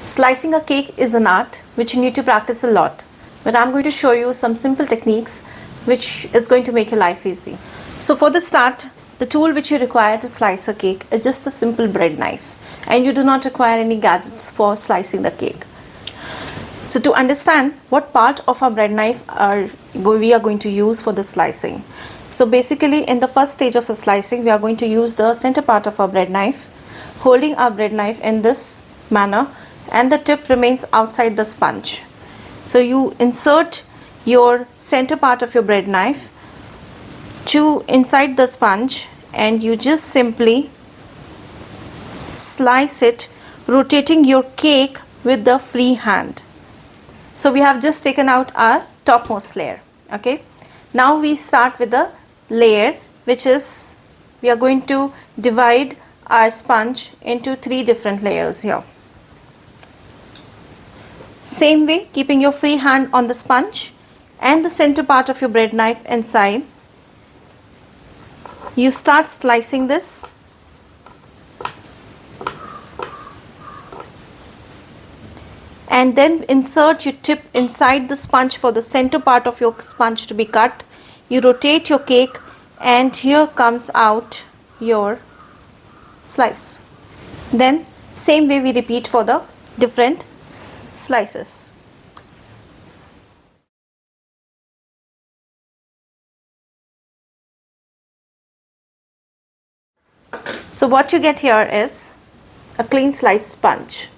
Slicing a cake is an art which you need to practice a lot, but I'm going to show you some simple techniques which is going to make your life easy. So for the start, the tool which you require to slice a cake is just a simple bread knife, and you do not require any gadgets for slicing the cake. So to understand what part of our bread knife we are going to use for the slicing. So basically in the first stage of the slicing, we are going to use the center part of our bread knife, holding our bread knife in this manner, and the tip remains outside the sponge. So you insert your center part of your bread knife to inside the sponge, and you just simply slice it, rotating your cake with the free hand. So we have just taken out our topmost layer. Okay, now we start with the layer, which is we are going to divide our sponge into 3 different layers here. Same way, keeping your free hand on the sponge and the center part of your bread knife inside, you start slicing this. And then insert your tip inside the sponge for the center part of your sponge to be cut. You rotate your cake, and here comes out your slice. Then same way we repeat for the different slices. So what you get here is a clean sliced sponge.